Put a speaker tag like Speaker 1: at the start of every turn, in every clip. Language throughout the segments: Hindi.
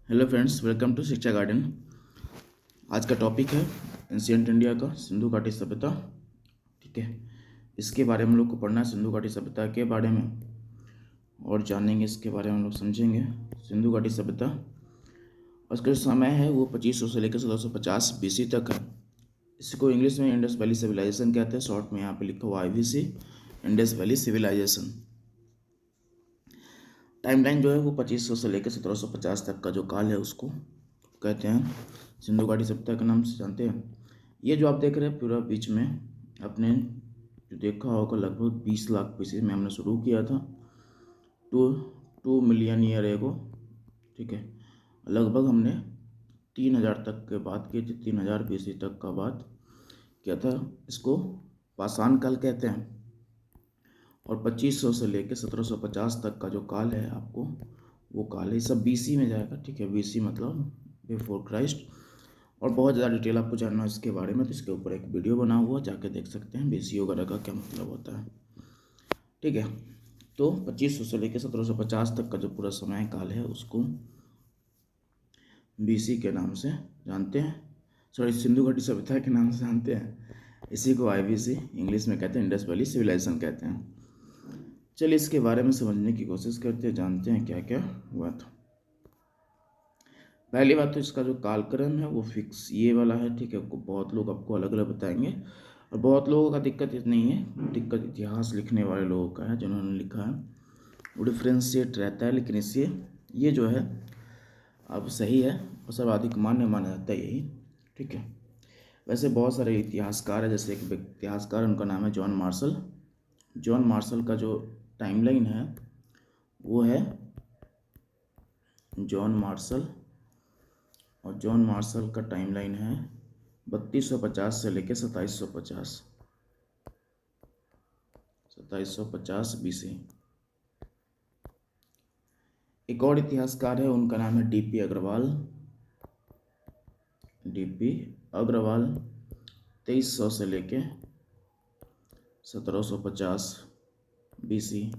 Speaker 1: हेलो फ्रेंड्स, वेलकम टू शिक्षा गार्डन। आज का टॉपिक है एंशियंट इंडिया का सिंधु घाटी सभ्यता। ठीक है, इसके बारे में हम लोग को पढ़ना है, सिंधु घाटी सभ्यता के बारे में, और जानेंगे इसके बारे में हम लोग समझेंगे सिंधु घाटी सभ्यता। उसका जो समय है वो 2500 से लेकर 1750 BC तक है। इसको इंग्लिश में इंडस वैली सिविलाइजेशन कहते हैं, शॉर्ट में यहाँ पे लिखा हुआ IVC, Indus valley civilization. Timeline जो है वो 2500 से लेकर 1750 तक का जो काल है उसको कहते हैं सिंधु घाटी सभ्यता के नाम से जानते हैं। ये जो आप देख रहे हैं पूरा बीच में आपने जो देखा होगा लगभग 20 लाख BC में हमने शुरू किया था, 2 मिलियन ईयर एगो। ठीक है, लगभग हमने 3000 तक के बात की थी, 3000 BC तक का बात किया था। इसको पाषाण काल कहते हैं। और 2500 से लेकर 1750 तक का जो काल है आपको वो काल है, सब BC में जाएगा। ठीक है, BC मतलब बिफोर क्राइस्ट। और बहुत ज़्यादा डिटेल आपको जानना है इसके बारे में तो इसके ऊपर एक वीडियो बना हुआ, जाके देख सकते हैं BC वगैरह का क्या मतलब होता है। ठीक है, तो 2500 से लेकर 1750 तक का जो पूरा समय काल है उसको BC के नाम से जानते हैं, सॉरी सिंधु घाटी सभ्यता के नाम से जानते हैं। इसी को IVC इंग्लिश में कहते हैं, इंडस वैली सिविलाइजेशन कहते हैं। चलिए इसके बारे में समझने की कोशिश करते हैं, जानते हैं क्या क्या हुआ था। पहली बात तो इसका जो कालक्रम है वो फिक्स ये वाला है। ठीक है, बहुत लोग आपको अलग अलग बताएंगे और बहुत लोगों का दिक्कत नहीं है, दिक्कत इतिहास लिखने वाले लोगों का है, जिन्होंने लिखा है वो डिफ्रेंशिएट रहता है। लेकिन इससे ये जो है अब सही है और सर्वाधिक मान्य माना जाता है यही। ठीक है, वैसे बहुत सारे इतिहासकार हैं, जैसे एक इतिहासकार उनका नाम है जॉन मार्शल। जॉन मार्शल का जो टाइमलाइन है वो है जॉन मार्शल, और जॉन मार्शल का टाइमलाइन है 3250 से लेकर 2750 BC। एक और इतिहासकार है, उनका नाम है DP अग्रवाल। DP अग्रवाल 2300 से लेके 1750 BC।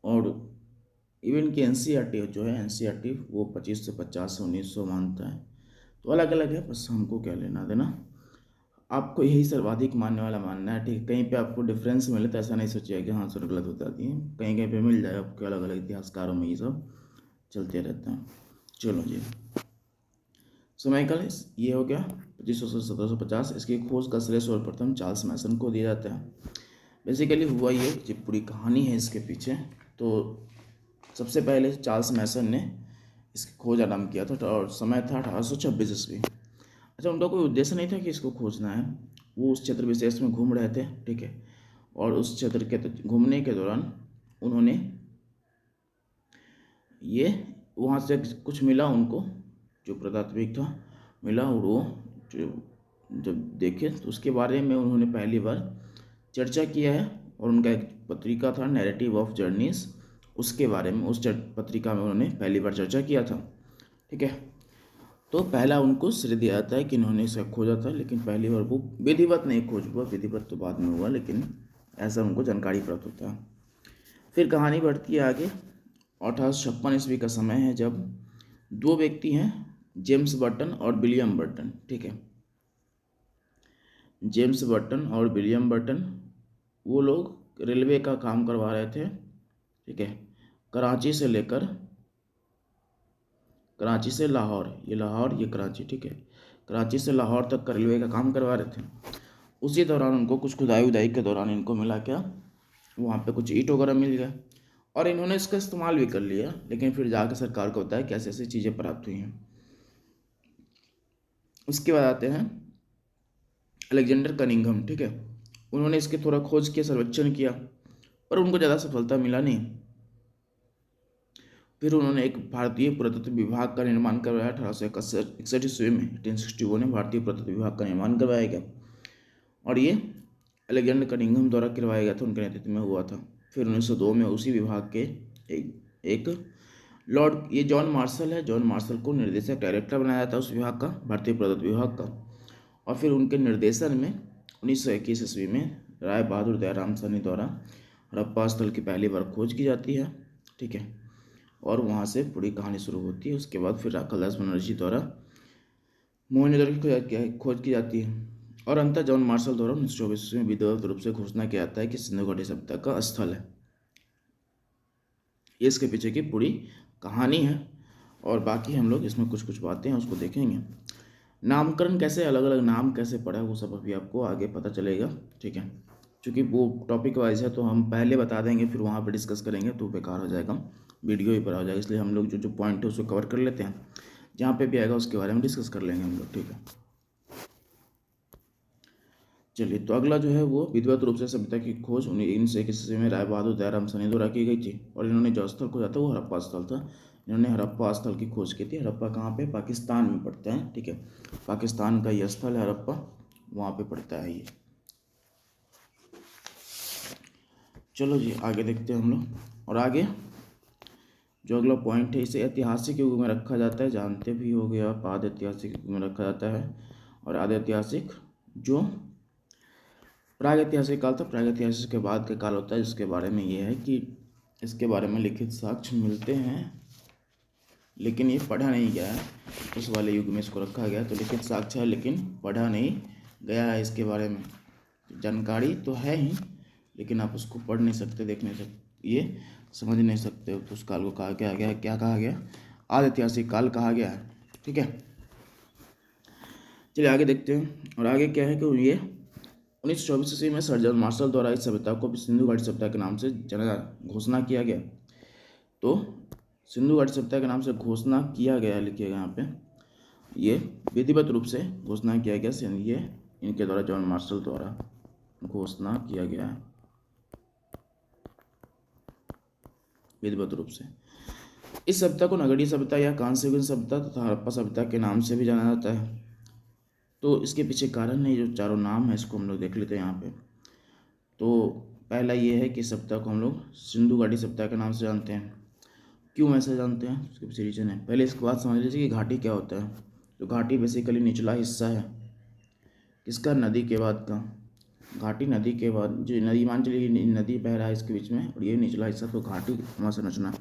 Speaker 1: और इवन की NCERT जो है, NCERT वो 25 से 50 से 1900 मानता है। तो अलग अलग है, बस हमको क्या लेना देना, आपको यही सर्वाधिक मानने वाला मानना है। ठीक है, कहीं पे आपको डिफरेंस मिले तो ऐसा नहीं सोचिएगा कि हाँ सर गलत हो जाती है, कहीं कहीं पे मिल जाए आपको, अलग अलग इतिहासकारों में ये सब चलते रहता है। चलो जी, समयकाल ये हो गया 2500 से 1750। इसकी खोज का श्रेय सर्वप्रथम चार्ल्स मैसन को दिया जाता है। बेसिकली हुआ ये जो पूरी कहानी है इसके पीछे, तो सबसे पहले चार्ल्स मैसन ने इसकी खोज आरंभ किया था और समय था 1826 ईस्वी। अच्छा, उनका कोई उद्देश्य नहीं था कि इसको खोजना है, वो उस क्षेत्र विशेष में घूम रहे थे। ठीक है, और उस क्षेत्र के घूमने के दौरान उन्होंने ये वहाँ से कुछ मिला उनको, जो पुरातात्विक था मिला, और वो जब देखे तो उसके बारे में उन्होंने पहली बार चर्चा किया है। और उनका एक पत्रिका था नैरेटिव ऑफ जर्नीज, उसके बारे में उस पत्रिका में उन्होंने पहली बार चर्चा किया था। ठीक है, तो पहला उनको श्रेय दिया जाता है कि इन्होंने इसे खोजा था, लेकिन पहली बार वो विधिवत नहीं खोज हुआ, विधिवत तो बाद में हुआ, लेकिन ऐसा उनको जानकारी प्राप्त होता है। फिर कहानी बढ़ती है आगे। 1856 ईस्वी का समय है जब दो व्यक्ति हैं, जेम्स बर्टन और विलियम बर्टन। ठीक है, जेम्स बर्टन और विलियम बर्टन वो लोग रेलवे का काम करवा रहे थे। ठीक है, कराची से लेकर, कराची से लाहौर, ये लाहौर ये कराची। ठीक है, कराची से लाहौर तक का रेलवे का काम करवा रहे थे। उसी दौरान उनको कुछ खुदाई उदाई के दौरान इनको मिला क्या, वहाँ पे कुछ ईंट वगैरह मिल गया और इन्होंने इसका इस्तेमाल भी कर लिया। लेकिन फिर जाकर सरकार को बताया कैसे ऐसी चीज़ें प्राप्त हुई हैं। उसके बाद आते हैं अलेक्जेंडर कनिंघम। ठीक है, उन्होंने इसके थोड़ा खोज किया, सर्वेक्षण किया, पर उनको ज़्यादा सफलता मिला नहीं। फिर उन्होंने एक भारतीय पुरातत्व विभाग का निर्माण करवाया 1861 ईस्वी में, 1861 में भारतीय पुरातत्व विभाग का निर्माण करवाया गया और ये अलेक्जेंडर कनिंघम द्वारा करवाया गया था, उनके नेतृत्व में हुआ था। फिर 1902 में उसी विभाग के एक लॉर्ड, ये जॉन मार्शल है, जॉन मार्शल को निर्देशक डायरेक्टर बनाया था उस विभाग का, भारतीय पुरातत्व विभाग का। और फिर उनके निर्देशन में 1921 ईस्वी में राय बहादुर दयाराम साहनी द्वारा हड़प्पा स्थल की पहली बार खोज की जाती है। ठीक है, और वहाँ से पूरी कहानी शुरू होती है। उसके बाद फिर राखालदास बनर्जी द्वारा मोहनजोदड़ो की खोज की जाती है और अंततः जॉन मार्शल द्वारा 1924 में विधिवत रूप से घोषणा किया जाता है कि सिंधु घाटी सभ्यता का स्थल है। ये इसके पीछे की पूरी कहानी है और बाकी हम लोग इसमें कुछ कुछ बातें हैं उसको देखेंगे। नामकरण कैसे, अलग अलग नाम कैसे पड़ा, वो सब अभी आपको आगे पता चलेगा, ठीक है। क्योंकि वो टॉपिक वाइज है तो हम पहले बता देंगे फिर वहाँ पे डिस्कस करेंगे तो बेकार हो जाएगा, वीडियो ही पर हो जाएगा। इसलिए हम लोग जो जो पॉइंट है उसको कवर कर लेते हैं, जहाँ पे भी आएगा उसके बारे में डिस्कस कर लेंगे हम लोग, ठीक है। चलिए, तो अगला जो है वो विधिवत रूप से सभ्यता की खोज 1921 में राय बहादुर दयाराम सैनी द्वारा की गई थी और इन्होंने जो स्थल खोजा था वो हड़प्पा स्थल था। इन्होंने हड़प्पा स्थल की खोज की थी। हड़प्पा कहाँ पे, पाकिस्तान में पड़ता है, ठीक है। पाकिस्तान का ये स्थल है हड़प्पा, वहाँ पे पड़ता है ये। चलो जी आगे देखते हैं हम लोग। और आगे जो अगला पॉइंट है, इसे ऐतिहासिक युग में रखा जाता है, जानते भी हो गए आप, आधे ऐतिहासिक युग में रखा जाता है और आधे ऐतिहासिक जो प्रागैतिहासिक काल था, प्रागैतिहासिक के बाद का काल होता है, जिसके बारे में ये है कि इसके बारे में लिखित साक्ष्य मिलते हैं लेकिन ये पढ़ा नहीं गया है। उस वाले युग में इसको रखा गया तो लिखित साक्ष्य है लेकिन पढ़ा नहीं गया है। इसके बारे में जानकारी तो है ही लेकिन आप उसको पढ़ नहीं सकते, देख नहीं सकते, ये समझ नहीं सकते हो। तो उस काल को कहा गया है, क्या कहा गया, आधि ऐतिहासिक काल कहा गया है, ठीक है। चलिए आगे देखते हैं। और आगे क्या है कि ये 1924 ईस्वी में सर जॉन मार्शल द्वारा इस सभ्यता को सिंधु घाटी सभ्यता के नाम से घोषणा किया गया। तो सिंधु घाटी सभ्यता के नाम से घोषणा किया गया, लिखिएगा यहाँ पे, ये विधिवत रूप से घोषणा किया गया, ये इनके द्वारा जॉन मार्शल द्वारा घोषणा किया गया है विधिवत रूप से। इस सभ्यता को नगरीय सभ्यता या कांस्य युगीन सभ्यता तथा हड़प्पा सभ्यता के नाम से भी जाना जाता है। तो इसके पीछे कारण है, जो चारों नाम है इसको हम लोग देख लेते हैं यहाँ पे। तो पहला ये है कि सभ्यता को हम लोग सिंधु घाटी सभ्यता के नाम से जानते हैं। क्यों ऐसे जानते हैं, उसके पीछे रीजन है। पहले इसके बाद समझ लीजिए कि घाटी क्या होता है। तो घाटी बेसिकली निचला हिस्सा है किसका, नदी के बाद का। घाटी नदी के बाद जो नदी, मान चलिए नदी बह रहा है इसके बीच में और ये निचला हिस्सा, तो घाटी वहाँ से नचना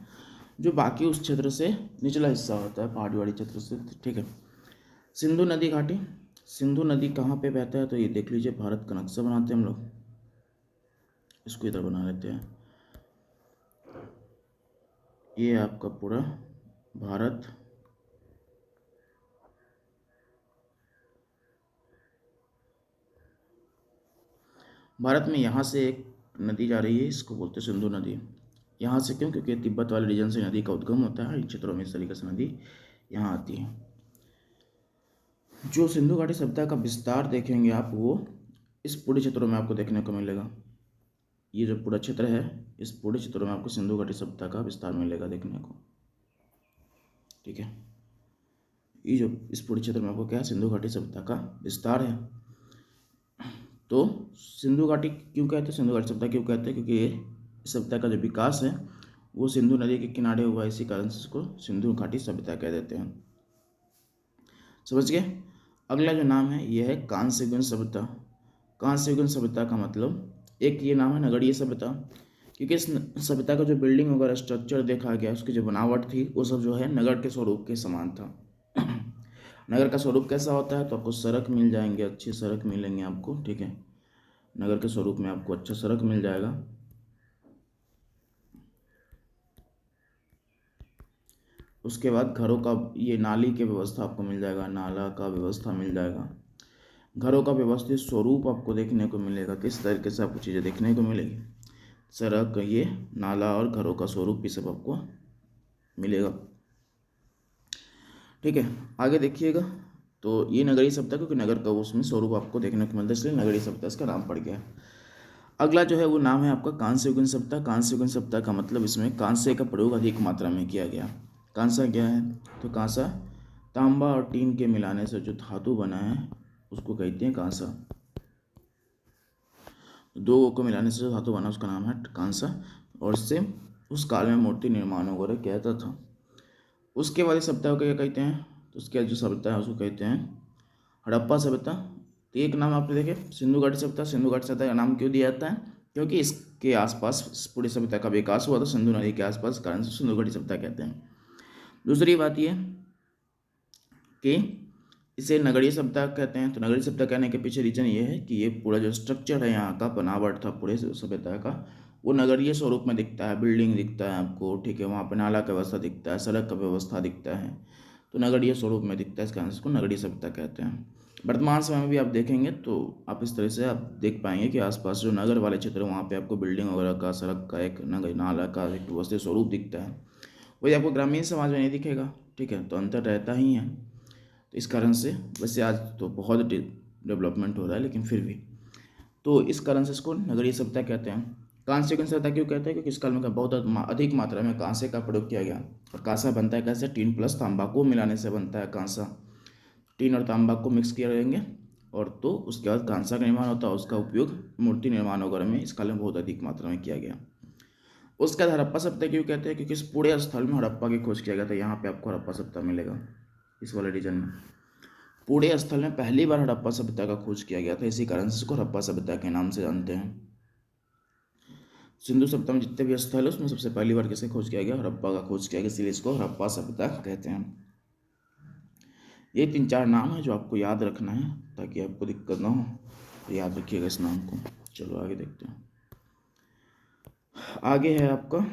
Speaker 1: जो बाकी उस क्षेत्र से निचला हिस्सा होता है, पहाड़ी वाली क्षेत्र से, ठीक है। सिंधु नदी घाटी, सिंधु नदी कहाँ पे बहता है, तो ये देख लीजिए, भारत का नक्शा बनाते हैं हम लोग, इसको इधर बना लेते हैं। ये आपका पूरा भारत, भारत में यहाँ से एक नदी जा रही है, इसको बोलते हैं सिंधु नदी। यहाँ से क्यों, क्योंकि तिब्बत वाले रीजन से नदी का उद्गम होता है, इन क्षेत्रों में इस तरीके से नदी यहाँ आती है। जो सिंधु घाटी सभ्यता का विस्तार देखेंगे आप, वो इस पूरे क्षेत्रों में आपको देखने को मिलेगा। ये जो पूरा क्षेत्र है, इस पूरे क्षेत्रों में आपको सिंधु घाटी सभ्यता का विस्तार मिलेगा देखने को, ठीक है। ये जो इस पूरे क्षेत्र में आपको क्या है, सिंधु घाटी सभ्यता का विस्तार है। तो सिंधु घाटी क्यों कहते हैं, सिंधु घाटी सभ्यता क्यों कहते हैं, क्योंकि ये सभ्यता का जो विकास है वो सिंधु नदी के किनारे हुआ, इसी कारण से इसको सिंधु घाटी सभ्यता कह देते हैं। समझ गए। अगला जो नाम है ये है कांस्य युगीन सभ्यता। कांस्य युगीन सभ्यता का मतलब, एक ये नाम है नगरीय सभ्यता, क्योंकि इस सभ्यता का जो बिल्डिंग वगैरह स्ट्रक्चर देखा गया, उसकी जो बनावट थी वो सब जो है नगर के स्वरूप के समान था। नगर का स्वरूप कैसा होता है, तो आपको सड़क मिल जाएंगे, अच्छी सड़क मिलेंगे आपको, ठीक है। नगर के स्वरूप में आपको अच्छा सड़क मिल जाएगा। उसके बाद घरों का ये नाली की व्यवस्था आपको मिल जाएगा, नाला का व्यवस्था मिल जाएगा। घरों का व्यवस्थित स्वरूप आपको देखने को मिलेगा, किस तरीके से आपको चीज़ें देखने को मिलेगी, सड़क, ये नाला और घरों का स्वरूप भी सब आपको मिलेगा, ठीक है। आगे देखिएगा, तो ये नगरीय सभ्यता, क्योंकि नगर का उसमें स्वरूप आपको देखने को मिलता है, इसलिए नगरीय सभ्यता इसका नाम पड़ गया। अगला जो है वो नाम है आपका कांस्य युगीन सभ्यता। कांस्य युगीन सभ्यता का मतलब, इसमें कांस्य का प्रयोग अधिक मात्रा में किया गया। कांसा क्या है, तो कांसा तांबा और टीन के मिलाने से जो धातु बना है उसको कहते हैं कांसा। दो को मिलाने से जो धातु बना उसका नाम है कांसा, और इससे उस काल में मूर्ति निर्माण वगैरह किया जाता था। उसके बाद सभ्यता को क्या कहते हैं, तो उसके जो सभ्यता है उसको कहते हैं हड़प्पा सभ्यता। तो एक नाम आपने देखे सिंधु घाटी सभ्यता। सिंधु घाटी सभ्यता का नाम क्यों दिया जाता है, क्योंकि इसके आसपास इस पूरी सभ्यता का विकास हुआ था सिंधु नदी के आसपास, कारण से सिंधु घाटी सभ्यता कहते हैं। दूसरी बात ये कि इसे नगरीय सभ्यता कहते हैं। तो नगरीय सभ्यता कहने के पीछे रीजन ये है कि ये पूरा जो स्ट्रक्चर है यहाँ का, बनावट था पूरे सभ्यता का, वो नगरीय स्वरूप में दिखता है। बिल्डिंग दिखता है आपको, ठीक है, वहाँ पे नाला का व्यवस्था दिखता है, सड़क का व्यवस्था दिखता है, तो नगरीय स्वरूप में दिखता है, इस कारण से इसको नगरीय सभ्यता कहते हैं। वर्तमान समय में भी आप देखेंगे तो आप इस तरह से आप देख पाएंगे कि आसपास जो नगर वाले क्षेत्र है वहाँ पे आपको बिल्डिंग वगैरह का, सड़क का, एक नगर नाला का एक व्यवस्थित स्वरूप दिखता है। वही आपको ग्रामीण समाज में नहीं दिखेगा, ठीक है, तो अंतर रहता ही है। तो इस कारण से वैसे आज तो बहुत डेवलपमेंट हो रहा है, लेकिन फिर भी तो इस कारण से इसको नगरीय सभ्यता कहते हैं। कांस्य की सभ्यता क्यों कहते हैं? क्योंकि इस काल में बहुत अधिक मात्रा में कांसे का प्रयोग किया गया। और कांसा बनता है कैसे? टीन प्लस तांबा को मिलाने से बनता है कांसा। टीन और तांबा को मिक्स किया रहेंगे और तो उसके बाद कांसा का निर्माण होता है। उसका उपयोग मूर्ति निर्माण वगैरह में इस काल में बहुत अधिक मात्रा में किया गया। उसके बाद हड़प्पा सभ्यता क्यों कहते हैं? क्योंकि इस पूरे स्थल में हड़प्पा की खोज किया गया था। यहाँ पे आपको हड़प्पा सभ्यता मिलेगा इस वाले रीजन में। पूरे स्थल में पहली बार हड़प्पा सभ्यता का खोज किया गया था, इसी कारण से इसको हड़प्पा सभ्यता के नाम से जानते हैं। सिंधु सभ्यता में जितने भी स्थल है उसमें सबसे पहली बार किसे खोज किया गया? हड़प्पा का खोज किया गया, इसलिए इसको हड़प्पा सभ्यता कहते हैं। ये 3-4 नाम है जो आपको याद रखना है ताकि आपको दिक्कत ना हो, तो याद रखिएगा इस नाम को। चलो आगे देखते हैं। आगे है आपका,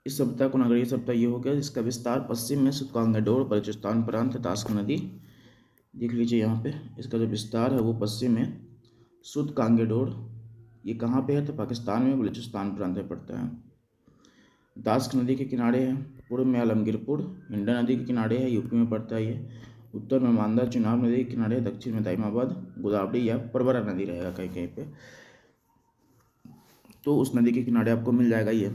Speaker 1: इस सभ्यता को नगरीय सभ्यता ये हो गया जिसका विस्तार पश्चिम में सुतकांगडोर, बलूचिस्तान प्रांत, तास्क नदी, देख लीजिए यहाँ पे इसका जो विस्तार है वो पश्चिम में सुतकांगडोर, ये कहाँ पे है? तो पाकिस्तान में बलूचिस्तान प्रांत में पड़ता है। दास्क नदी के किनारे है, पूर्व में आलमगीरपुर, हिंडा नदी के किनारे है, यूपी में पड़ता है ये, उत्तर में मांदा चिनाब नदी के किनारे, दक्षिण में दाइमाबाद, गोदावरी या परवरा नदी रहेगा कहीं कहीं पे, तो उस नदी के किनारे आपको मिल जाएगा ये।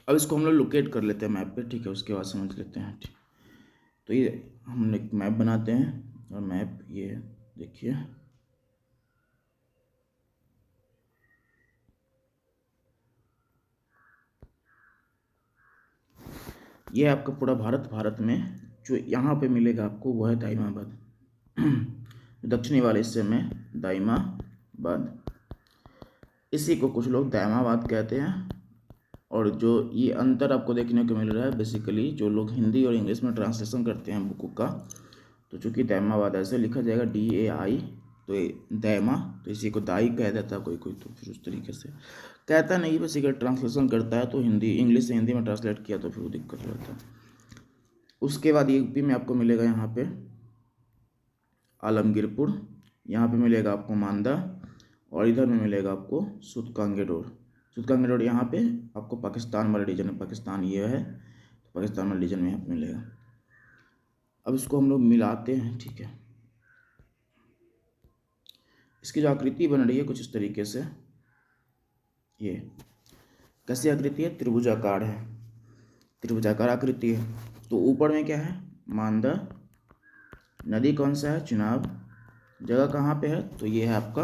Speaker 1: अब इसको हम लोग लोकेट कर लेते हैं मैप पे, ठीक है, उसके बाद समझ लेते हैं। ठीक, तो ये हम एक मैप बनाते हैं और मैप ये देखिए, ये आपका पूरा भारत। भारत में जो यहाँ पे मिलेगा आपको वो है दाइमाबाद, दक्षिणी वाले हिस्से में दाइमाबाद, इसी को कुछ लोग दाइमाबाद कहते हैं। और जो ये अंतर आपको देखने को मिल रहा है, बेसिकली जो लोग हिंदी और इंग्लिश में ट्रांसलेशन करते हैं बुक का, तो चूँकि दाइमाबाद ऐसे लिखा जाएगा DAI, तो दैमा, तो इसी को दाई कह देता है कोई कोई, तो फिर उस तरीके से कहता नहीं, बस अगर ट्रांसलेशन करता है तो हिंदी इंग्लिश से हिंदी में ट्रांसलेट किया तो फिर वो दिक्कत रहता है। उसके बाद यूपी में आपको मिलेगा यहाँ पे आलमगीरपुर, यहाँ पे मिलेगा आपको मांदा, और इधर में मिलेगा आपको सुतकांगेडोर। सुतकांगेडोर यहाँ पे आपको पाकिस्तान वाले रीजन में, पाकिस्तान ये है तो पाकिस्तान वाले रीजन में यहाँ पे मिलेगा। अब इसको हम लोग मिलाते हैं, ठीक है। इसकी जो आकृति बन रही है कुछ इस तरीके से, ये कैसी आकृति है? त्रिभुजाकार है, त्रिभुजाकार आकृति है। तो ऊपर में क्या है? मांदा, नदी कौन सा है? चिनाब, जगह कहाँ पे है? तो ये है आपका,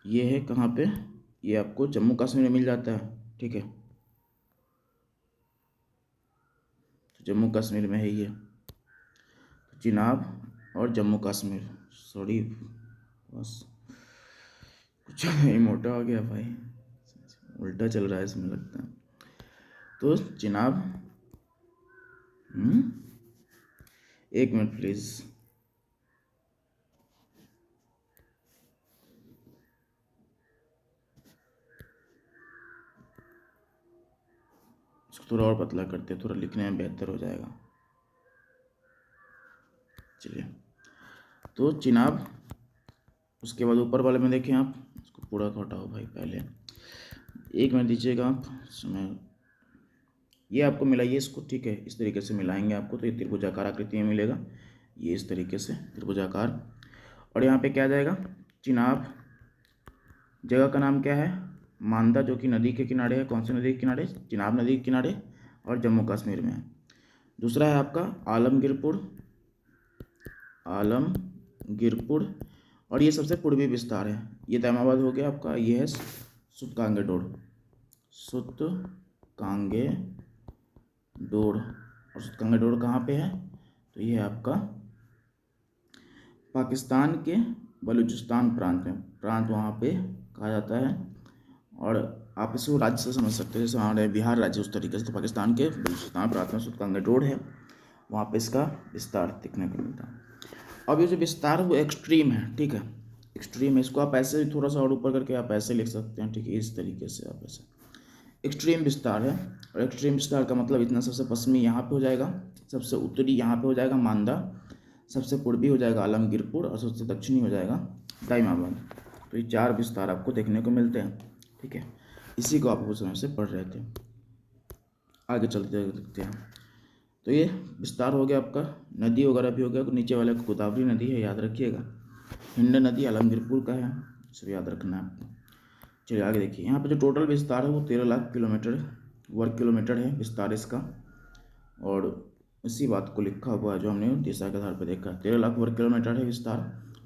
Speaker 1: ये है कहाँ पे? ये आपको जम्मू कश्मीर में मिल जाता है, ठीक है, तो जम्मू कश्मीर में है ये, तो चिनाब और जम्मू कश्मीर, सॉरी बस कुछ नहीं, मोटा हो गया भाई, उल्टा चल रहा है इसमें लगता है। तो चिनाब, एक मिनट प्लीज़, इसको थोड़ा और पतला करते हैं, थोड़ा लिखने में बेहतर हो जाएगा। चलिए, तो चिनाब, उसके बाद ऊपर वाले में देखें आप, इसको पूरा हटाओ भाई, पहले एक मिनट दीजिएगा आप समय, ये आपको मिलाइए इसको, ठीक है, इस तरीके से मिलाएंगे आपको तो ये त्रिभुजाकार आकृति में मिलेगा, ये इस तरीके से त्रिभुजाकार। और यहाँ पे क्या आ जाएगा? चिनाब, जगह का नाम क्या है? मांदा, जो कि नदी के किनारे है। कौन सी नदी के किनारे? चिनाब नदी के किनारे, और जम्मू कश्मीर में है। दूसरा है आपका आलमगीरपुर, आलमगीरपुर, और ये सबसे पूर्वी विस्तार है। ये दाइमाबाद हो गया आपका, ये है सुतकांगेडोर, सुतकांगेडोर, और सुतकांगेडोर कहाँ पे है? तो ये है आपका पाकिस्तान के बलूचिस्तान प्रांत वहाँ पे कहा जाता है। और आप इसको राज्य से समझ सकते हैं, जैसे हमारे बिहार राज्य उस तरीके से। तो पाकिस्तान के बलूचिस्तान प्रांत में सुतकांगेट रोड है, वहाँ पे इसका विस्तार दिखने को मिलता है। अब ये जो विस्तार है वो एक्सट्रीम है, ठीक है, एक्सट्रीम है। इसको आप ऐसे भी थोड़ा सा और ऊपर करके आप ऐसे लिख सकते हैं, ठीक है, इस तरीके से आप ऐसे एक्सट्रीम विस्तार है। और एक्सट्रीम विस्तार का मतलब इतना, सबसे पश्चिमी यहाँ पे हो जाएगा, सबसे उत्तरी यहाँ पे हो जाएगा मांदा, सबसे पूर्वी हो जाएगा आलमगीरपुर और सबसे दक्षिणी हो जाएगा दाइमाबाद। तो ये 4 विस्तार आपको देखने को मिलते हैं, ठीक है। इसी को आप उस समय से पढ़ रहे थे। आगे चलते देखते हैं। तो ये विस्तार हो गया आपका, नदी वगैरह भी हो गया। नीचे वाले को गोदावरी नदी है, याद रखिएगा। हिंड नदी आलमगीरपुर का है, सब याद रखना है आपको। चलिए आगे देखिए, यहाँ पे जो टोटल विस्तार है वो 13 लाख वर्ग किलोमीटर है विस्तार इसका। और इसी बात को लिखा हुआ है जो हमने दिशा के आधार पर देखा, 13 लाख वर्ग किलोमीटर है विस्तार।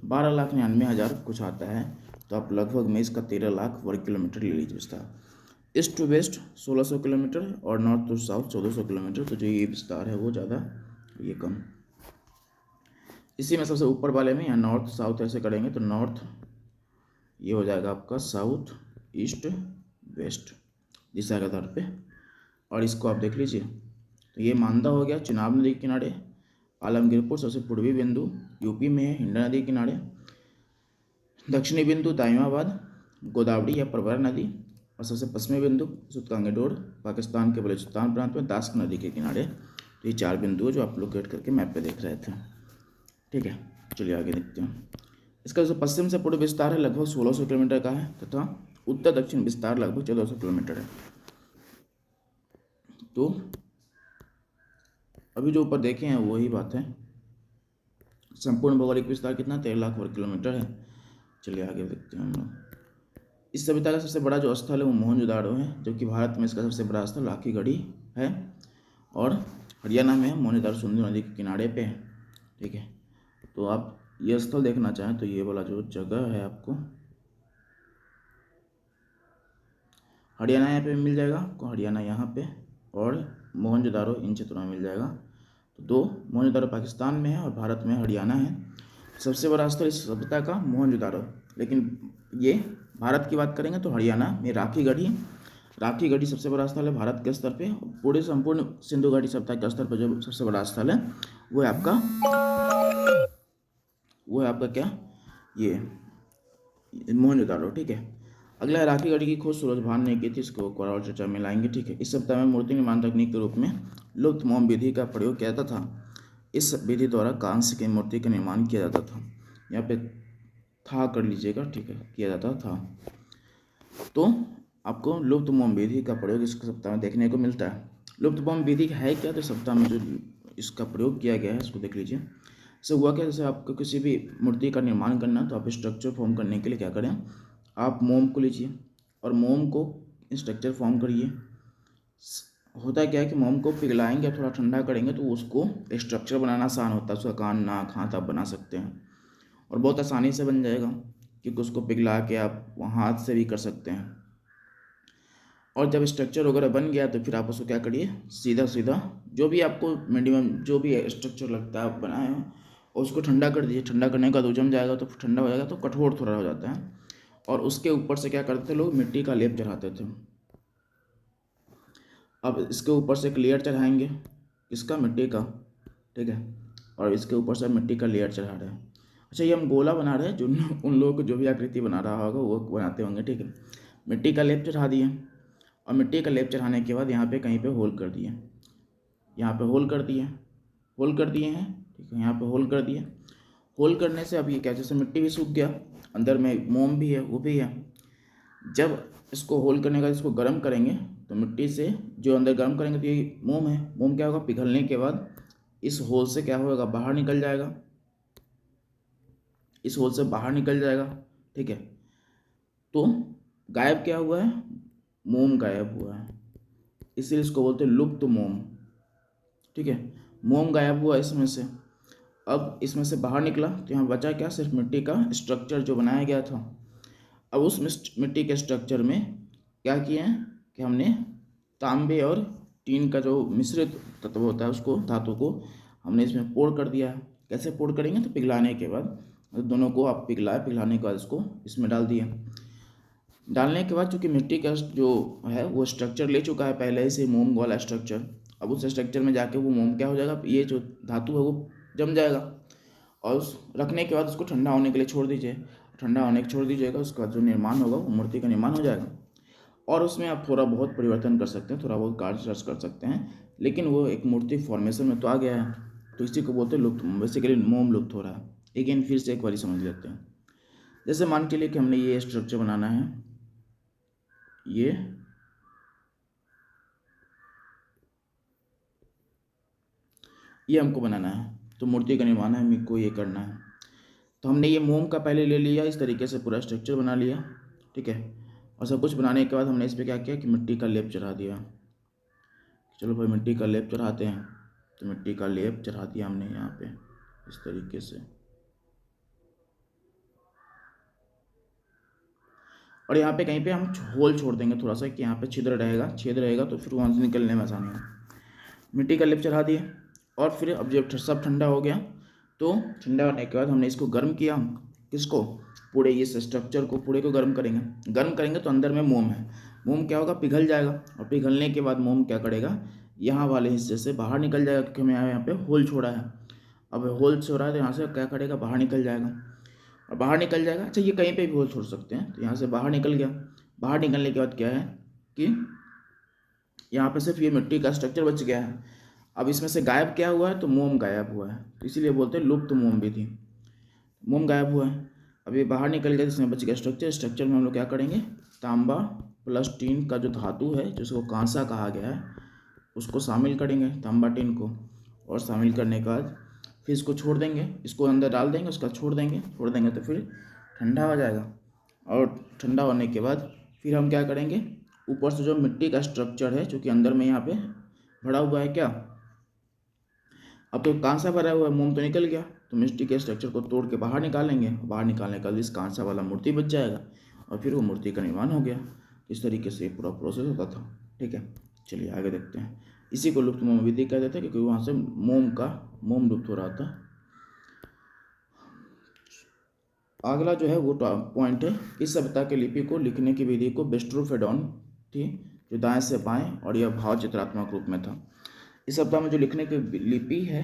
Speaker 1: 12,99,000 कुछ आता है, तो आप लगभग में इसका 13 लाख वर्ग किलोमीटर ले लीजिए विस्तार। ईस्ट टू वेस्ट 1600 किलोमीटर और नॉर्थ टू साउथ 1400 किलोमीटर। तो जो ये विस्तार है वो ज़्यादा, ये कम। इसी में सबसे ऊपर वाले में यहाँ नॉर्थ साउथ ऐसे करेंगे तो नॉर्थ ये हो जाएगा आपका साउथ ईस्ट वेस्ट दिशा के आधार पे। और इसको आप देख लीजिए, तो ये मांदा हो गया चिनाब नदी के किनारे, आलमगीरपुर सबसे पूर्वी बिंदु यूपी में है, हिंडा नदी के किनारे। दक्षिणी बिंदु दाइमाबाद गोदावरी या प्रवरा नदी, और सबसे पश्चिमी बिंदु सुतकांगेट रोड पाकिस्तान के बलूचिस्तान प्रांत में दास्क नदी के किनारे। तो ये 4 बिंदु जो आप लोकेट करके मैप पे देख रहे थे, ठीक है। चलिए आगे देखते हैं। इसका जो पश्चिम से पूर्व विस्तार है लगभग 1600 किलोमीटर का है, तथा उत्तर दक्षिण विस्तार लगभग 1400 किलोमीटर है। तो अभी जो ऊपर देखे हैं वही बात है। संपूर्ण भौगोलिक विस्तार कितना, 13 लाख वर्ग किलोमीटर है। चलिए आगे देखते हैं हम लोग। इस सभ्यता का सबसे बड़ा जो स्थल है वो मोहनजोदाड़ो है, जो कि भारत में इसका सबसे बड़ा स्थल राखीगढ़ी है, और हरियाणा में मोहनजोदाड़ो सिंधु नदी के किनारे पे है, ठीक है। तो आप ये स्थल देखना चाहें तो ये वाला जो जगह है आपको हरियाणा यहाँ पे मिल जाएगा आपको, हरियाणा यहाँ पे, और मोहनजोदाड़ो इन क्षेत्रों में मिल जाएगा। तो 2 मोहनजोदाड़ो पाकिस्तान में है और भारत में हरियाणा है। सबसे बड़ा स्थल इस सभ्यता का मोहनजोदाड़ो, लेकिन ये भारत की बात करेंगे तो हरियाणा में राखीगढ़ी सबसे बड़ा स्थल है भारत के स्तर पे। पूरे संपूर्ण सिंधु घाटी सभ्यता के स्तर पर जो सबसे बड़ा स्थल है वो है आपका क्या, ये मोहनजोदाड़ो, ठीक है। अगला है राखीगढ़ी की खोज सूरज भान ने की थी, इसको और चर्चा में लाएंगे, ठीक है। इस सप्ताह में मूर्ति निर्माण तकनीक के रूप में लुप्त मोम विधि का प्रयोग किया जाता था। इस विधि द्वारा कांस्य की मूर्ति का निर्माण किया जाता था। यहाँ पे था कर लीजिएगा, ठीक है, किया जाता था। तो आपको लुप्त मोम विधि का प्रयोग इस सप्ताह में देखने को मिलता है। लुप्त मोम विधि है क्या, तो सप्ताह में जो इसका प्रयोग किया गया है इसको देख लीजिए। इससे हुआ क्या, जैसे आपको किसी भी मूर्ति का निर्माण करना तो आप स्ट्रक्चर फॉर्म करने के लिए क्या करें, आप मोम को लीजिए और मोम को स्ट्रक्चर फॉर्म करिए। होता क्या है कि मोम को पिघलाएंगे, थोड़ा ठंडा करेंगे तो उसको स्ट्रक्चर बनाना आसान होता है। उसका कान नाक हाथ आप बना सकते हैं और बहुत आसानी से बन जाएगा, क्योंकि उसको पिघला के आप हाथ से भी कर सकते हैं। और जब स्ट्रक्चर वगैरह बन गया तो फिर आप उसको क्या करिए, सीधा सीधा जो भी आपको मिनिमम जो भी स्ट्रक्चर लगता है आप बनाए हो उसको ठंडा कर दीजिए। ठंडा करने के बाद जम जाएगा तो ठंडा हो जाएगा तो कठोर थोड़ा हो जाता है। और उसके ऊपर से क्या करते थे लोग, मिट्टी का लेप चढ़ाते थे। अब इसके ऊपर से एक लेयर चढ़ाएंगे, इसका मिट्टी का, ठीक है, और इसके ऊपर से मिट्टी का लेयर चढ़ा रहे हैं। अच्छा, ये हम गोला बना रहे हैं, जो उन लोगों को जो भी आकृति बना रहा होगा वो बनाते होंगे, ठीक है। मिट्टी का लेप चढ़ा दिए और मिट्टी का लेप चढ़ाने के बाद यहाँ पे कहीं पे होल कर दिए, यहाँ पे होल कर दिए हैं, ठीक है, यहाँ पे होल कर दिए। होल करने से अब ये क्या, जैसे मिट्टी भी सूख गया, अंदर में मोम भी है वो भी है। जब इसको होल करने का इसको गर्म करेंगे तो मिट्टी से जो अंदर गर्म करेंगे तो ये मोम है, मोम क्या होगा, पिघलने के बाद इस होल से क्या होगा, बाहर निकल जाएगा, इस होल से बाहर निकल जाएगा, ठीक है। तो गायब क्या हुआ है, मोम गायब हुआ है, इसीलिए इसको बोलते हैं लुप्त मोम, ठीक है। मोम गायब हुआ इसमें से, अब इसमें से बाहर निकला तो यहाँ बचा क्या, सिर्फ मिट्टी का स्ट्रक्चर जो बनाया गया था। अब उस मिट्टी के स्ट्रक्चर में क्या किए हैं कि हमने तांबे और टीन का जो मिश्रित तत्व होता है उसको, धातु को हमने इसमें पोर कर दिया है। कैसे पोर करेंगे, तो पिघलाने के बाद तो दोनों को आप पिघलाने के बाद इसको इसमें डाल दिया। डालने के बाद चूँकि मिट्टी का जो है वो स्ट्रक्चर ले चुका है पहले से मोम वाला स्ट्रक्चर, अब उस स्ट्रक्चर में जाके वो मोम क्या हो जाएगा, ये जो धातु है वो जम जाएगा। और उस रखने के बाद उसको ठंडा होने के लिए छोड़ दीजिए। ठंडा होने के छोड़ दीजिएगा, उसका जो निर्माण होगा वो मूर्ति का निर्माण हो जाएगा। और उसमें आप थोड़ा बहुत परिवर्तन कर सकते हैं, थोड़ा बहुत काट सर्च कर सकते हैं, लेकिन वो एक मूर्ति फॉर्मेशन में तो आ गया है। तो इसी को बोलते हैं लुप्त, बेसिकली मोम लुप्त हो रहा है। लेकिन फिर से एक बार समझ लेते हैं। जैसे मान के लिए कि हमने ये स्ट्रक्चर बनाना है, ये हमको बनाना है, तो मूर्ति का निर्माण है, हमको ये करना है। तो हमने ये मोम का पहले ले लिया, इस तरीके से पूरा स्ट्रक्चर बना लिया, ठीक है। और सब कुछ बनाने के बाद हमने इस पर क्या किया कि मिट्टी का लेप चढ़ा दिया। चलो भाई मिट्टी का लेप चढ़ाते हैं। तो मिट्टी का लेप चढ़ा दिया हमने यहाँ पे इस तरीके से। और यहाँ पे कहीं पे हम होल छोड़ देंगे थोड़ा सा, कि यहाँ पे छिद्र रहेगा, छेद रहेगा, तो फिर वहाँ से निकलने में आसानी हो। मिट्टी का लेप चढ़ा दिया। और फिर अब जब सब ठंडा हो गया, तो ठंडा होने के बाद हमने इसको गर्म किया। किसको? पूरे इस स्ट्रक्चर को पूरे को गर्म करेंगे। गर्म करेंगे तो अंदर में मोम है, मोम क्या होगा, पिघल जाएगा। और पिघलने के बाद मोम क्या करेगा, यहाँ वाले हिस्से से बाहर निकल जाएगा, क्योंकि हमें यहाँ पे होल छोड़ा है। अब होल छोड़ा है तो यहाँ से क्या करेगा, बाहर निकल जाएगा। और बाहर निकल जाएगा, अच्छा ये कहीं पे भी होल छोड़ सकते हैं, तो यहाँ से बाहर निकल गया। बाहर निकलने के बाद क्या है कि यहाँ पे सिर्फ ये मिट्टी का स्ट्रक्चर बच गया है। अब इसमें से गायब क्या हुआ है, तो मोम गायब हुआ है, तो इसीलिए बोलते हैं लुप्त मोम भी थी। मोम गायब हुआ है। अब ये बाहर निकल गया, जिसमें बच गया स्ट्रक्चर। स्ट्रक्चर में हम लोग क्या करेंगे, तांबा प्लस टीन का जो धातु है, जिसको कांसा कहा गया है, उसको शामिल करेंगे, तांबा टीन को। और शामिल करने के बाद फिर इसको छोड़ देंगे, इसको अंदर डाल देंगे, उसका छोड़ देंगे तो फिर ठंडा हो जाएगा। और ठंडा होने के बाद फिर हम क्या करेंगे, ऊपर से जो मिट्टी का स्ट्रक्चर है, चूँकि अंदर में यहाँ पे भरा हुआ है क्या, अब तो कांसा भरा हुआ है, मोम तो निकल गया, तो मिट्टी के स्ट्रक्चर को तोड़ के बाहर निकालेंगे। बाहर निकालने के बाद इस कांसा वाला मूर्ति बच जाएगा, और फिर वो मूर्ति का निर्माण हो गया। इस तरीके से पूरा प्रोसेस होता था, ठीक है। चलिए आगे देखते हैं। इसी को लुप्त मोम विधि कहते थे, क्योंकि वहाँ से मोम लुप्त हो रहा था। अगला जो है वो पॉइंट है, इस सभ्यता की लिपि को लिखने की विधि को वेस्ट्रोफेडोन थी, जो दाएं से बाएं, और यह भाव चित्रात्मक रूप में था। इस सप्ताह में जो लिखने की लिपि है,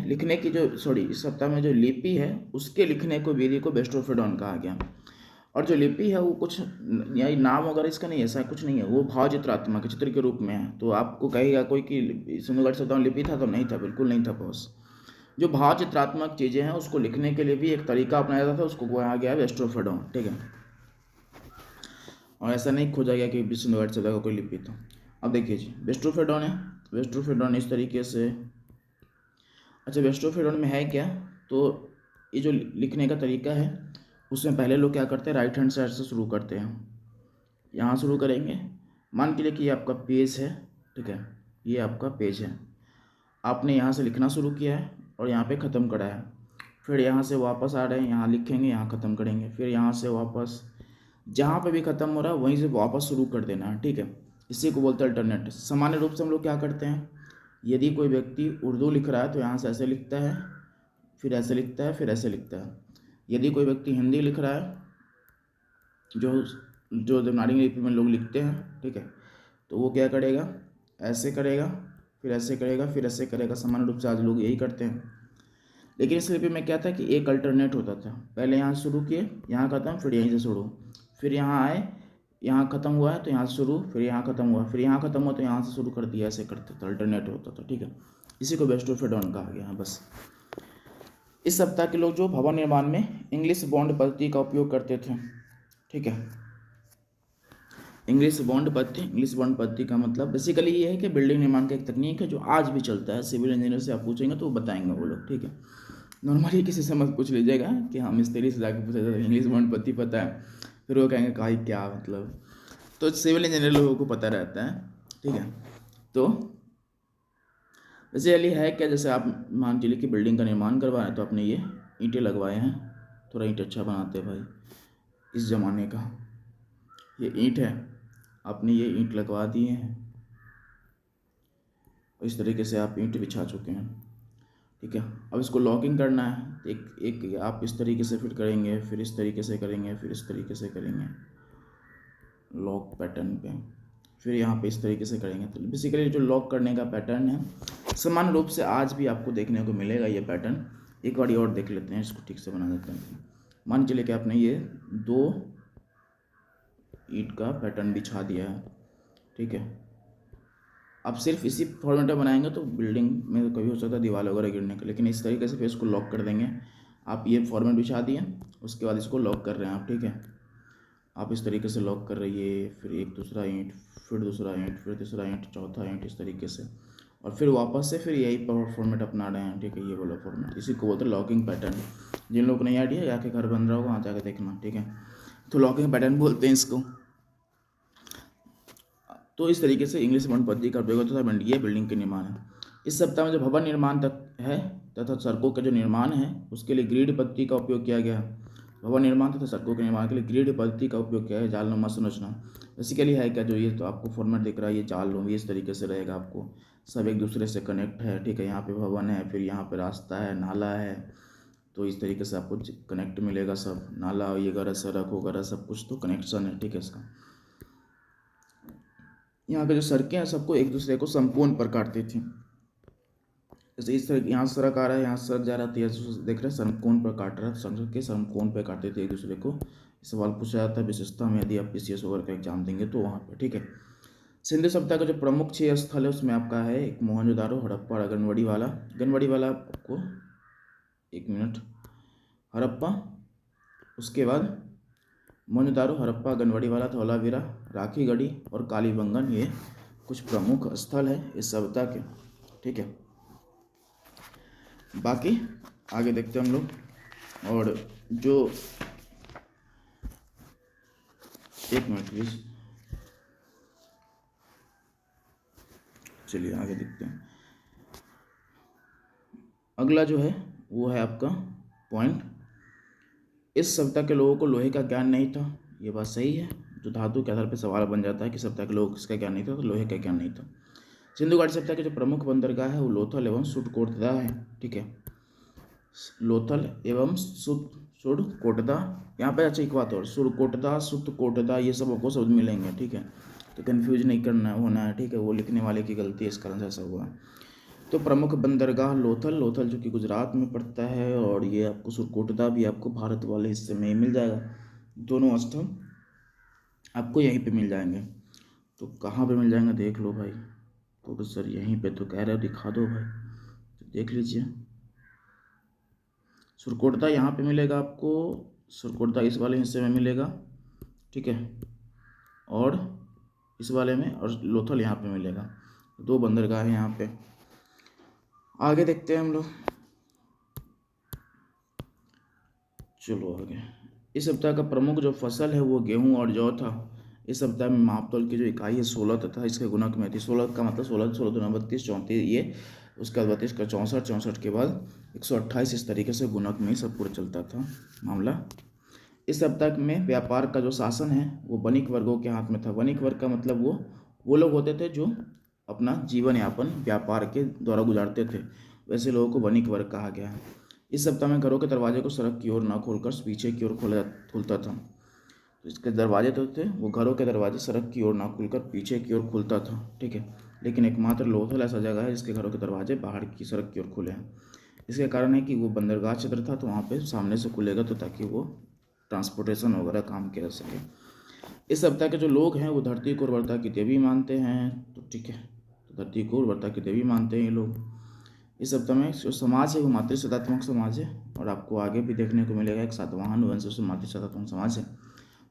Speaker 1: इस सप्ताह में जो लिपि है उसके लिखने को विधि को वेस्ट्रोफेडोन कहा गया। और जो लिपि है वो कुछ यही नाम वगैरह इसका नहीं है, ऐसा कुछ नहीं है, वो भाव चित्रात्मक चित्र के रूप में है। तो आपको कहेगा कोई कि सिंधुघाटी सप्ताह में लिपि था, तो नहीं था, बिल्कुल नहीं था बॉस। जो भाव चित्रात्मक चीज़ें हैं उसको लिखने के लिए भी एक तरीका अपनाया जाता था, उसको कहा गया वेस्ट्रोफेडोन, ठीक है। और ऐसा नहीं खोजा गया कि सिंधुघाटी सभ्यता का कोई लिपि था। अब देखिए जी, वेस्ट्रोफेडोन है, वेस्ट्रोफेडोन इस तरीके से। अच्छा, वेस्ट्रोफेडोन में है क्या, तो ये जो लिखने का तरीका है उसमें पहले लोग क्या करते हैं, राइट हैंड साइड से शुरू करते हैं। यहाँ शुरू करेंगे, मान के लिए कि ये आपका पेज है, ठीक है, ये आपका पेज है। आपने यहाँ से लिखना शुरू किया है और यहाँ पे ख़त्म करा है। फिर यहाँ से वापस आ रहे हैं, यहाँ लिखेंगे, यहाँ ख़त्म करेंगे। फिर यहाँ से वापस जहाँ पे भी ख़त्म हो रहा है वहीं से वापस शुरू कर देना है, ठीक है। इसी को बोलते हैं अल्टरनेट। सामान्य रूप से हम लोग क्या करते हैं, यदि कोई व्यक्ति उर्दू लिख रहा है तो यहाँ से ऐसे लिखता है, फिर ऐसे लिखता है, फिर ऐसे लिखता है। यदि कोई व्यक्ति हिंदी लिख रहा है, जो जो देवनागरी लिपि में लोग लिखते हैं, ठीक है, तो वो क्या करेगा, ऐसे करेगा, फिर ऐसे करेगा, फिर ऐसे करेगा। सामान्य रूप से आज लोग यही करते हैं। लेकिन इस लिपि में क्या था कि एक अल्टरनेट होता था, पहले यहाँ शुरू किए, यहाँ ख़त्म, फिर यहीं से शुरू, फिर यहाँ आए, यहाँ ख़त्म हुआ है तो यहाँ से शुरू, फिर यहाँ ख़त्म हुआ, फिर यहाँ ख़त्म हुआ तो यहाँ से शुरू कर दिया, ऐसे करते थे, अल्टरनेट होता था, ठीक है। इसी को वेस्ट्रोफेडोन कहा गया है, बस। इस सप्ताह के लोग जो भवन निर्माण में इंग्लिश बॉन्ड पद्धति का उपयोग करते थे, ठीक है। इंग्लिश बॉन्ड पद्धति का मतलब बेसिकली ये है कि बिल्डिंग निर्माण का एक तकनीक है जो आज भी चलता है। सिविल इंजीनियर से आप पूछेंगे तो वो बताएंगे वो लोग, ठीक है। नॉर्मली किसी से मत पूछ लीजिएगा कि हाँ मिस्त्री से जाकर पूछा जाता है इंग्लिश बॉन्ड पद्धति पता है, फिर वो कहेंगे भाई क्या मतलब। तो सिविल इंजीनियर लोगों को पता रहता है, ठीक है। तो बेसिकली है क्या, जैसे आप मान चलिए कि बिल्डिंग का निर्माण करवाएं तो आपने ये ईंटें लगवाए हैं, थोड़ा ईंट अच्छा बनाते हैं भाई इस ज़माने का। ये ईंट है, आपने ये ईंट लगवा दिए हैं, इस तरीके से आप ईंट बिछा चुके हैं, ठीक है। अब इसको लॉकिंग करना है, एक एक आप इस तरीके से फिट करेंगे, फिर इस तरीके से करेंगे, फिर इस तरीके से करेंगे लॉक पैटर्न पे, फिर यहाँ पे इस तरीके से करेंगे। तो बेसिकली जो लॉक करने का पैटर्न है समान रूप से आज भी आपको देखने को मिलेगा ये पैटर्न। एक बार और देख लेते हैं, इसको ठीक से बना देते हैं। मान के चलिए कि आपने ये 2 ईंट का पैटर्न बिछा दिया है, ठीक है। अब सिर्फ इसी फॉर्मेट में बनाएंगे तो बिल्डिंग में कभी हो सकता है दीवार वगैरह गिरने का, लेकिन इस तरीके से फिर इसको लॉक कर देंगे। आप ये फॉर्मेट बिछा दिए, उसके बाद इसको लॉक कर रहे हैं आप, ठीक है। आप इस तरीके से लॉक कर रहिए, फिर एक दूसरा ईंट, फिर दूसरा ईंट, फिर तीसरा ईंट, चौथा ईंट, इस तरीके से, और फिर वापस से फिर यही फॉर्मेट अपना रहे हैं, ठीक है। ये वाला फॉर्मेट, इसी को बोलते हैं लॉकिंग पैटर्न। जिन लोग को नहीं आइडिया जाके घर बन रहा होगा वहाँ जाके देखना, ठीक है। तो लॉकिंग पैटर्न बोलते हैं इसको। तो इस तरीके से इंग्लिश वर्ण पद्धति का उपयोग होता है ये बिल्डिंग के निर्माण है। इस सप्ताह में जो भवन निर्माण तक है तथा सड़कों के जो निर्माण है उसके लिए ग्रिड पद्धति का उपयोग किया गया है। भवन निर्माण तथा सड़कों के निर्माण के लिए ग्रिड पद्धति का उपयोग किया है। जालनुमा संरचना बेसिकली है क्या, जो ये तो आपको फॉर्मेट दिख रहा है, ये जालनुमा इस तरीके से रहेगा, आपको सब एक दूसरे से कनेक्ट है, ठीक है। यहाँ पे भवन है, फिर यहाँ पे रास्ता है, नाला है, तो इस तरीके से आपको कनेक्ट मिलेगा सब, नाला ये वगैरह, सड़क वगैरह सब कुछ तो कनेक्शन है, ठीक है। इसका यहाँ के जो सड़कें हैं सबको एक दूसरे को समकोण पर काटती थी। जैसे इस तरह यहाँ सड़क आ रहा है, यहाँ सड़क जा रहा था, ये देख रहे हैं समकोण पर काट रहा है, सड़क के समकोण पर काटते थे एक दूसरे को। सवाल पूछा जाता है विशेषता में, यदि आप PCS वगैरह का एग्जाम देंगे तो वहाँ पर, ठीक है। सिंधु सभ्यता का जो प्रमुख 6 स्थल है उसमें आपका है एक मोहनजोदारो, हड़प्पा और गनवाड़ी वाला आपको 1 मिनट, हड़प्पा, उसके बाद मोहनजोदारो, हड़प्पा, गनवाड़ी वाला, धौलावीरा, राखीगढ़ी और कालीबंगन, ये कुछ प्रमुख स्थल है इस सभ्यता के, ठीक है। बाकी आगे देखते हैं हम लोग। और जो 1 मिनट प्लीज, चलिए आगे देखते हैं। अगला जो है वो है आपका पॉइंट, इस सभ्यता के लोगों को लोहे का ज्ञान नहीं था। ये बात सही है, जो धातु के आधार पर सवाल बन जाता है कि सभ्यता के लोगों को इसका ज्ञान नहीं था, तो लोहे का ज्ञान नहीं था। सिंधु घाटी सभ्यता के जो प्रमुख बंदरगाह है वो लोथल एवं सुरकोटदा है, ठीक है। लोथल एवं सुरकोटदा, यहाँ पे अच्छा एक बात और, सुरकोटदा, सुतकोटदा, ये सब आपको शब्द मिलेंगे, ठीक है। तो कन्फ्यूज नहीं करना होना है, ठीक है, वो लिखने वाले की गलती है, इस कारण से ऐसा हुआ। तो प्रमुख बंदरगाह लोथल जो कि गुजरात में पड़ता है, और ये आपको सुरकोटदा भी आपको भारत वाले हिस्से में ही मिल जाएगा। दोनों स्थल आपको यहीं पे मिल जाएंगे। तो कहाँ पे मिल जाएंगे देख लो भाई, तो सर यहीं पे तो कह रहे हो, दिखा दो भाई, तो देख लीजिए। सुरकोटदा यहाँ पे मिलेगा आपको, सुरकोटदा इस वाले हिस्से में मिलेगा, ठीक है, और इस वाले में, और लोथल यहाँ पे मिलेगा। 2 बंदरगाह है यहाँ पे। आगे देखते हैं हम लोग, चलो आगे। इस सप्ताह का प्रमुख जो फसल है वो गेहूं और जौ था। इस सप्ताह में मापतौल की जो इकाई है 16 तथा इसके गुणक में थी। 16 का मतलब 16 2 32 34 ये, उसके बाद 32 का 64, 64 के बाद 128, इस तरीके से गुणक में ही सब पूरा चलता था मामला। इस सप्ताह में व्यापार का जो शासन है वो वणिक वर्गों के हाथ में था। वणिक वर्ग का मतलब वो लोग होते थे जो अपना जीवन यापन व्यापार के द्वारा गुजारते थे, वैसे लोगों को वणिक वर्ग कहा गया है। इस सप्ताह में घरों के दरवाजे को सड़क की ओर न खोलकर पीछे की ओर खुलता था। तो इसके दरवाजे तो थे, वो घरों के दरवाजे सड़क की ओर न खुलकर पीछे की ओर खुलता था, ठीक है। लेकिन एकमात्र लोथल ऐसा जगह है जिसके घरों के दरवाजे बाहर की सड़क की ओर खुले हैं। इसके कारण है कि वो बंदरगाह क्षेत्र था, तो वहाँ पे सामने से खुलेगा, तो ताकि वो ट्रांसपोर्टेशन वगैरह काम किया जा सके। इस सप्ताह के जो लोग हैं वो धरती को उर्वरता की देवी मानते हैं, तो ठीक है, तो धरती को उर्वरता की देवी मानते हैं ये लोग। इस सप्ताह में जो समाज है वो मातृसत्तात्मक समाज है, और आपको आगे भी देखने को मिलेगा एक सातवाहन वंश से मातृसत्तात्मक समाज है।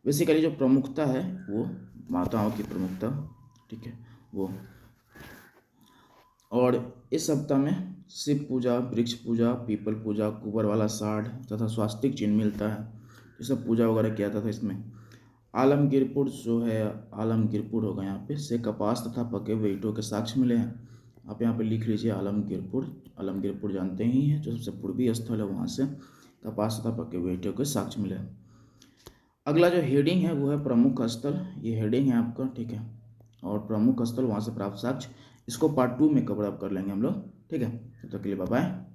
Speaker 1: बेसिकली जो प्रमुखता है वो माताओं की प्रमुखता, ठीक है वो। और इस सप्ताह में शिव पूजा, वृक्ष पूजा, पीपल पूजा, कुबर वाला साढ़ तथा स्वास्तिक चिन्ह मिलता है, ये सब पूजा वगैरह किया था इसमें। आलमगीरपुर जो है, आलमगीरपुर होगा यहाँ पे, से कपास तथा पके हुए ईंटों के साक्ष्य मिले हैं। आप यहाँ पे लिख लीजिए आलमगीरपुर जानते ही हैं, जो सबसे पूर्वी स्थल है, वहाँ से कपास तथा पके हुए ईंटों के साक्ष्य मिले हैं। अगला जो हेडिंग है वो है प्रमुख स्थल, ये हेडिंग है आपका, ठीक है, और प्रमुख स्थल वहाँ से प्राप्त साक्ष्य, इसको पार्ट 2 में कवर अप कर लेंगे हम लोग, ठीक है। तब तक के लिए बाय बाय।